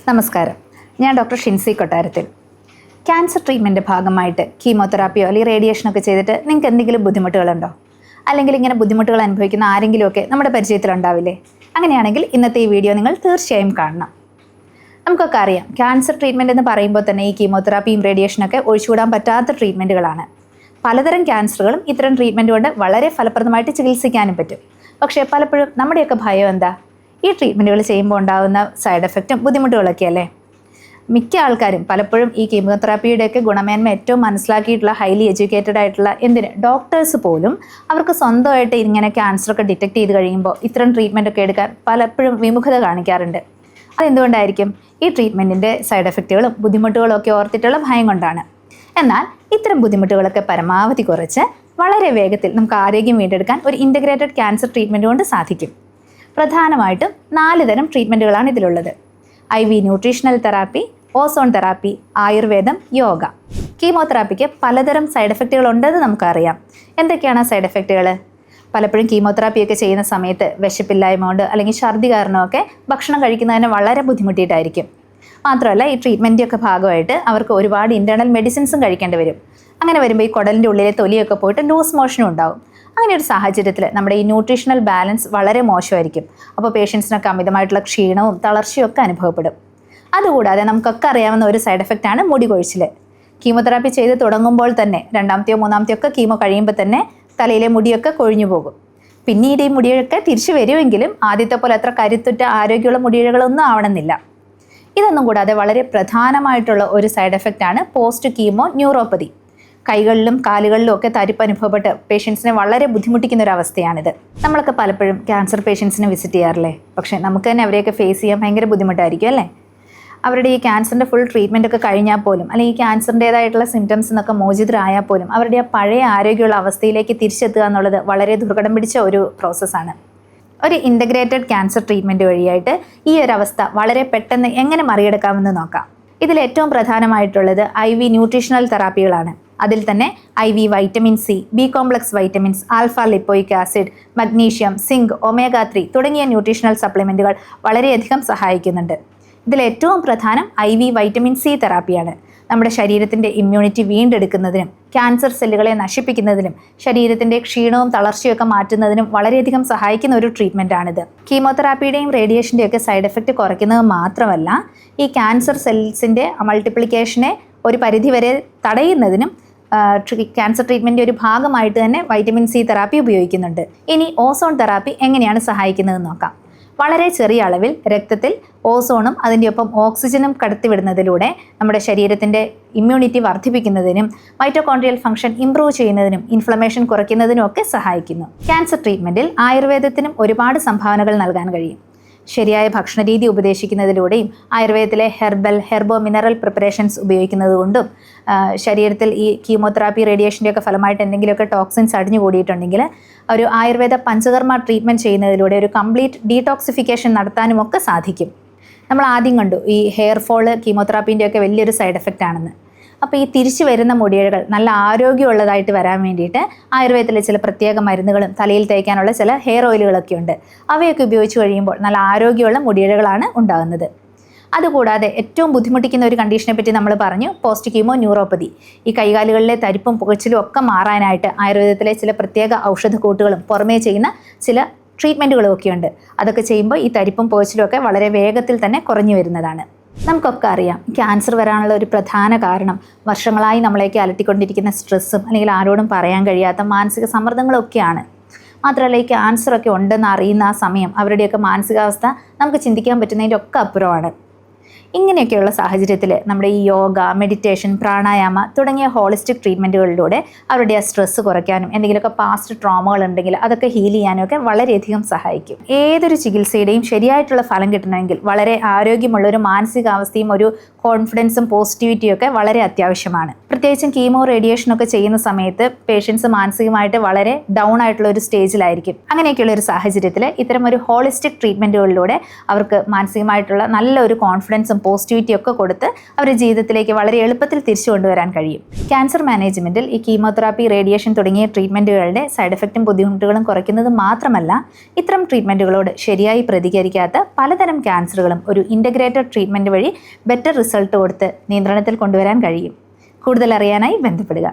നമസ്കാരം, ഞാൻ ഡോക്ടർ ഷിൻസി കൊട്ടാരത്തിൽ. ക്യാൻസർ ട്രീറ്റ്മെൻറ്റ് ഭാഗമായിട്ട് കീമോതെറാപ്പിയോ അല്ലെങ്കിൽ റേഡിയേഷനൊക്കെ ചെയ്തിട്ട് നിങ്ങൾക്ക് എന്തെങ്കിലും ബുദ്ധിമുട്ടുകളുണ്ടോ? അല്ലെങ്കിൽ ഇങ്ങനെ ബുദ്ധിമുട്ടുകൾ അനുഭവിക്കുന്ന ആരെങ്കിലുമൊക്കെ നമ്മുടെ പരിചയത്തിലുണ്ടാവില്ലേ? അങ്ങനെയാണെങ്കിൽ ഇന്നത്തെ ഈ വീഡിയോ നിങ്ങൾ തീർച്ചയായും കാണണം. നമുക്കൊക്കെ അറിയാം, ക്യാൻസർ ട്രീറ്റ്മെൻറ്റ് എന്ന് പറയുമ്പോൾ തന്നെ ഈ കീമോതെറാപ്പിയും റേഡിയേഷനൊക്കെ ഒഴിച്ചുകൂടാൻ പറ്റാത്ത ട്രീറ്റ്മെൻറ്റുകളാണ്. പലതരം ക്യാൻസറുകളും ഇത്തരം ട്രീറ്റ്മെൻറ്റ് കൊണ്ട് വളരെ ഫലപ്രദമായിട്ട് ചികിത്സിക്കാനും പറ്റും. പക്ഷേ പലപ്പോഴും നമ്മുടെയൊക്കെ ഭയം എന്താ? ഈ ട്രീറ്റ്മെൻറ്റുകൾ ചെയ്യുമ്പോൾ ഉണ്ടാകുന്ന സൈഡ് എഫക്റ്റും ബുദ്ധിമുട്ടുകളൊക്കെ അല്ലേ? മിക്ക ആൾക്കാരും പലപ്പോഴും ഈ കീമോതെറാപ്പിയുടെയൊക്കെ ഗുണമേന്മ ഏറ്റവും മനസ്സിലാക്കിയിട്ടുള്ള ഹൈലി എഡ്യൂക്കേറ്റഡ് ആയിട്ടുള്ള ഡോക്ടേഴ്സ് പോലും അവർക്ക് സ്വന്തമായിട്ട് ഇങ്ങനെ ക്യാൻസറൊക്കെ ഡിറ്റക്ട് ചെയ്ത് കഴിയുമ്പോൾ ഇത്തരം ട്രീറ്റ്മെൻറ്റൊക്കെ എടുക്കാൻ പലപ്പോഴും വിമുഖത കാണിക്കാറുണ്ട്. അതെന്തുകൊണ്ടായിരിക്കും? ഈ ട്രീറ്റ്മെൻറ്റിൻ്റെ സൈഡ് എഫക്റ്റുകളും ബുദ്ധിമുട്ടുകളും ഒക്കെ ഓർത്തിട്ടുള്ള ഭയം കൊണ്ടാണ്. എന്നാൽ ഇത്തരം ബുദ്ധിമുട്ടുകളൊക്കെ പരമാവധി കുറച്ച് വളരെ വേഗത്തിൽ നമുക്ക് ആരോഗ്യം വീണ്ടെടുക്കാൻ ഒരു ഇൻ്റഗ്രേറ്റഡ് ക്യാൻസർ ട്രീറ്റ്മെൻറ്റ് കൊണ്ട് സാധിക്കും. പ്രധാനമായിട്ടും 4 തരം ട്രീറ്റ്മെൻറ്റുകളാണ് ഇതിലുള്ളത്: IV nutritional therapy, ozone therapy, ആയുർവേദം, യോഗ. കീമോതെറാപ്പിക്ക് പലതരം സൈഡ് എഫക്റ്റുകൾ ഉണ്ടെന്ന് നമുക്കറിയാം. എന്തൊക്കെയാണ് ആ സൈഡ് എഫക്റ്റുകൾ? പലപ്പോഴും കീമോതെറാപ്പിയൊക്കെ ചെയ്യുന്ന സമയത്ത് വിശപ്പില്ലായ്മ കൊണ്ട് അല്ലെങ്കിൽ ഛർദി കാരണമൊക്കെ ഭക്ഷണം കഴിക്കുന്നതിന് വളരെ ബുദ്ധിമുട്ടിയിട്ടായിരിക്കും. മാത്രമല്ല, ഈ ട്രീറ്റ്മെൻറ്റൊക്കെ ഭാഗമായിട്ട് അവർക്ക് ഒരുപാട് ഇൻറ്റേർണൽ മെഡിസിൻസും കഴിക്കേണ്ടി വരും. അങ്ങനെ വരുമ്പോൾ ഈ കുടലിൻ്റെ ഉള്ളിലെ തൊലിയൊക്കെ പോയിട്ട് ലൂസ് മോഷനും ഉണ്ടാവും. അങ്ങനെ ഒരു സാഹചര്യത്തിൽ നമ്മുടെ ഈ ന്യൂട്രീഷണൽ ബാലൻസ് വളരെ മോശമായിരിക്കും. അപ്പോൾ പേഷ്യൻസിനൊക്കെ അമിതമായിട്ടുള്ള ക്ഷീണവും തളർച്ചയും ഒക്കെ അനുഭവപ്പെടും. അതുകൂടാതെ നമുക്കൊക്കെ അറിയാവുന്ന ഒരു സൈഡ് എഫക്റ്റാണ് മുടി കൊഴിച്ചിൽ. കീമോതെറാപ്പി ചെയ്ത് തുടങ്ങുമ്പോൾ തന്നെ 2ാമത്തെയോ 3ാമത്തെയോ ഒക്കെ കീമോ കഴിയുമ്പോൾ തന്നെ തലയിലെ മുടിയൊക്കെ കൊഴിഞ്ഞു പോകും. പിന്നീട് ഈ മുടിയൊക്കെ തിരിച്ചു വരുമെങ്കിലും ആദ്യത്തെ പോലെ അത്ര കരുത്തുറ്റ ആരോഗ്യമുള്ള മുടിയിഴകളൊന്നും ആവണമെന്നില്ല. ഇതൊന്നും കൂടാതെ വളരെ പ്രധാനമായിട്ടുള്ള ഒരു സൈഡ് എഫക്റ്റാണ് പോസ്റ്റ് കീമോ ന്യൂറോപ്പതി. കൈകളിലും കാലുകളിലും ഒക്കെ തരിപ്പ് അനുഭവപ്പെട്ട് പേഷ്യൻസിനെ വളരെ ബുദ്ധിമുട്ടിക്കുന്ന ഒരു അവസ്ഥയാണിത്. നമ്മളൊക്കെ പലപ്പോഴും ക്യാൻസർ പേഷ്യൻസിനെ വിസിറ്റ് ചെയ്യാറില്ലേ? പക്ഷേ നമുക്ക് തന്നെ അവരെയൊക്കെ ഫേസ് ചെയ്യാൻ ഭയങ്കര ബുദ്ധിമുട്ടായിരിക്കും അല്ലേ? അവരുടെ ഈ ക്യാൻസറിൻ്റെ ഫുൾ ട്രീറ്റ്മെൻ്റ് ഒക്കെ കഴിഞ്ഞാൽ പോലും, അല്ലെങ്കിൽ ഈ ക്യാൻസറിൻ്റേതായിട്ടുള്ള സിംറ്റംസ് എന്നൊക്കെ മോചിതരായാൽ പോലും അവരുടെ ആ പഴയ ആരോഗ്യമുള്ള അവസ്ഥയിലേക്ക് തിരിച്ചെത്തുക എന്നുള്ളത് വളരെ ദുർഘടം പിടിച്ച ഒരു പ്രോസസ്സാണ്. ഒരു ഇൻ്റഗ്രേറ്റഡ് ക്യാൻസർ ട്രീറ്റ്മെൻറ്റ് വഴിയായിട്ട് ഈ ഒരു അവസ്ഥ വളരെ പെട്ടെന്ന് എങ്ങനെ മറികടക്കാമെന്ന് നോക്കാം. ഇതിൽ ഏറ്റവും പ്രധാനമായിട്ടുള്ളത് IV ന്യൂട്രീഷണൽ തെറാപ്പികളാണ്. അതിൽ തന്നെ IV vitamin C, B complex vitamins, alpha lipoic acid, magnesium, zinc, omega 3 തുടങ്ങിയ ന്യൂട്രീഷണൽ സപ്ലിമെൻറ്റുകൾ വളരെയധികം സഹായിക്കുന്നുണ്ട്. ഇതിൽ ഏറ്റവും പ്രധാനം IV വൈറ്റമിൻ C തെറാപ്പിയാണ്. നമ്മുടെ ശരീരത്തിൻ്റെ ഇമ്മ്യൂണിറ്റി വീണ്ടെടുക്കുന്നതിനും ക്യാൻസർ സെല്ലുകളെ നശിപ്പിക്കുന്നതിനും ശരീരത്തിൻ്റെ ക്ഷീണവും തളർച്ചയൊക്കെ മാറ്റുന്നതിനും വളരെയധികം സഹായിക്കുന്ന ഒരു ട്രീറ്റ്മെൻറ്റാണിത്. കീമോതെറാപ്പിയുടെയും റേഡിയേഷൻ്റെയും ഒക്കെ സൈഡ് എഫക്റ്റ് കുറയ്ക്കുന്നത് മാത്രമല്ല, ഈ ക്യാൻസർ സെൽസിൻ്റെ മൾട്ടിപ്ലിക്കേഷനെ ഒരു പരിധിവരെ തടയുന്നതിനും ക്യാൻസർ ട്രീറ്റ്മെൻറ്റിൻ്റെ ഒരു ഭാഗമായിട്ട് തന്നെ വൈറ്റമിൻ C തെറാപ്പി ഉപയോഗിക്കുന്നുണ്ട്. ഇനി ഓസോൺ തെറാപ്പി എങ്ങനെയാണ് സഹായിക്കുന്നതെന്ന് നോക്കാം. വളരെ ചെറിയ അളവിൽ രക്തത്തിൽ ഓസോണും അതിൻ്റെ ഒപ്പം ഓക്സിജനും കടത്തിവിടുന്നതിലൂടെ നമ്മുടെ ശരീരത്തിൻ്റെ ഇമ്മ്യൂണിറ്റി വർദ്ധിപ്പിക്കുന്നതിനും മൈറ്റോകോൺഡ്രിയൽ ഫംഗ്ഷൻ ഇംപ്രൂവ് ചെയ്യുന്നതിനും ഇൻഫ്ലമേഷൻ കുറയ്ക്കുന്നതിനും ഒക്കെ സഹായിക്കുന്നു. ക്യാൻസർ ട്രീറ്റ്മെൻറ്റിൽ ആയുർവേദത്തിനും ഒരുപാട് സംഭാവനകൾ നൽകാൻ കഴിയും. ശരിയായ ഭക്ഷണരീതി ഉപദേശിക്കുന്നതിലൂടെയും ആയുർവേദത്തിലെ ഹെർബോ മിനറൽ പ്രിപ്പറേഷൻസ് ഉപയോഗിക്കുന്നത് കൊണ്ടും ശരീരത്തിൽ ഈ കീമോതെറാപ്പി റേഡിയേഷൻ്റെയൊക്കെ ഫലമായിട്ട് എന്തെങ്കിലുമൊക്കെ ടോക്സിൻസ് അടിഞ്ഞു കൂടിയിട്ടുണ്ടെങ്കിൽ ഒരു ആയുർവേദ പഞ്ചകർമ്മ ട്രീറ്റ്മെൻറ്റ് ചെയ്യുന്നതിലൂടെ ഒരു കംപ്ലീറ്റ് ഡീടോക്സിഫിക്കേഷൻ നടത്താനുമൊക്കെ സാധിക്കും. നമ്മൾ ആദ്യം കണ്ടു ഈ ഹെയർ ഫോള് കീമോതെറാപ്പീൻ്റെയൊക്കെ വലിയൊരു സൈഡ് എഫക്റ്റ് ആണെന്ന്. അപ്പോൾ ഈ തിരിച്ചു വരുന്ന മുടിയിഴകൾ നല്ല ആരോഗ്യമുള്ളതായിട്ട് വരാൻ വേണ്ടിയിട്ട് ആയുർവേദത്തിലെ ചില പ്രത്യേക മരുന്നുകളും തലയിൽ തേക്കാനുള്ള ചില ഹെയർ ഓയിലുകളൊക്കെ ഉണ്ട്. അവയൊക്കെ ഉപയോഗിച്ച് കഴിയുമ്പോൾ നല്ല ആരോഗ്യമുള്ള മുടിയിഴകളാണ് ഉണ്ടാകുന്നത്. അതുകൂടാതെ ഏറ്റവും ബുദ്ധിമുട്ടിക്കുന്ന ഒരു കണ്ടീഷനെ പറ്റി നമ്മൾ പറഞ്ഞു, പോസ്റ്റ് കീമോ ന്യൂറോപ്പതി. ഈ കൈകാലുകളിലെ തരിപ്പും പുകച്ചിലും ഒക്കെ മാറാനായിട്ട് ആയുർവേദത്തിലെ ചില പ്രത്യേക ഔഷധക്കൂട്ടുകളും പുറമേ ചെയ്യുന്ന ചില ട്രീറ്റ്മെൻറ്റുകളും ഒക്കെ ഉണ്ട്. അതൊക്കെ ചെയ്യുമ്പോൾ ഈ തരിപ്പും പുകച്ചിലും ഒക്കെ വളരെ വേഗത്തിൽ തന്നെ കുറഞ്ഞു വരുന്നതാണ്. നമുക്കൊക്കെ അറിയാം, ക്യാൻസർ വരാനുള്ള ഒരു പ്രധാന കാരണം വർഷങ്ങളായി നമ്മളേക്ക് അലട്ടിക്കൊണ്ടിരിക്കുന്ന സ്ട്രെസ്സും അല്ലെങ്കിൽ ആരോടും പറയാൻ കഴിയാത്ത മാനസിക സമ്മർദ്ദങ്ങളൊക്കെയാണ്. മാത്രമല്ല, ഈ ക്യാൻസറൊക്കെ ഉണ്ടെന്ന് അറിയുന്ന ആ സമയം അവരുടെയൊക്കെ മാനസികാവസ്ഥ നമുക്ക് ചിന്തിക്കാൻ പറ്റുന്നതിൻ്റെ ഒക്കെ അപ്പുറമാണ്. ഇങ്ങനെയൊക്കെയുള്ള സാഹചര്യത്തിൽ നമ്മുടെ ഈ യോഗ, മെഡിറ്റേഷൻ, പ്രാണായാമ തുടങ്ങിയ ഹോളിസ്റ്റിക് ട്രീറ്റ്മെൻറ്റുകളിലൂടെ അവരുടെ ആ സ്ട്രെസ്സ് കുറയ്ക്കാനും എന്തെങ്കിലുമൊക്കെ പാസ്റ്റ് ട്രോമകൾ ഉണ്ടെങ്കിൽ അതൊക്കെ ഹീൽ ചെയ്യാനും ഒക്കെ വളരെയധികം സഹായിക്കും. ഏതൊരു ചികിത്സയുടെയും ശരിയായിട്ടുള്ള ഫലം കിട്ടണമെങ്കിൽ വളരെ ആരോഗ്യമുള്ളൊരു മാനസികാവസ്ഥയും ഒരു കോൺഫിഡൻസും പോസിറ്റിവിറ്റിയും ഒക്കെ വളരെ അത്യാവശ്യമാണ്. പ്രത്യേകിച്ചും കീമോ റേഡിയേഷനൊക്കെ ചെയ്യുന്ന സമയത്ത് പേഷ്യൻസ് മാനസികമായിട്ട് വളരെ ഡൗൺ ആയിട്ടുള്ള ഒരു സ്റ്റേജിലായിരിക്കും. അങ്ങനെയൊക്കെയുള്ള ഒരു സാഹചര്യത്തിൽ ഇത്തരം ഒരു ഹോളിസ്റ്റിക് ട്രീറ്റ്മെൻറ്റുകളിലൂടെ അവർക്ക് മാനസികമായിട്ടുള്ള നല്ലൊരു കോൺഫിഡൻസ് കോൺഫിഡൻസും പോസിറ്റിവിറ്റിയും ഒക്കെ കൊടുത്ത് അവരുടെ ജീവിതത്തിലേക്ക് വളരെ എളുപ്പത്തിൽ തിരിച്ചു കൊണ്ടുവരാൻ കഴിയും. ക്യാൻസർ മാനേജ്മെൻറ്റിൽ ഈ കീമോതെറാപ്പി, റേഡിയേഷൻ തുടങ്ങിയ ട്രീറ്റ്മെൻറ്റുകളുടെ സൈഡ് എഫക്റ്റും ബുദ്ധിമുട്ടുകളും കുറയ്ക്കുന്നത് മാത്രമല്ല, ഇത്തരം ട്രീറ്റ്മെൻറ്റുകളോട് ശരിയായി പ്രതികരിക്കാത്ത പലതരം ക്യാൻസറുകളും ഒരു ഇൻ്റഗ്രേറ്റഡ് ട്രീറ്റ്മെൻറ്റ് വഴി ബെറ്റർ റിസൾട്ട് കൊടുത്ത് നിയന്ത്രണത്തിൽ കൊണ്ടുവരാൻ കഴിയും. കൂടുതൽ അറിയാനായി ബന്ധപ്പെടുക.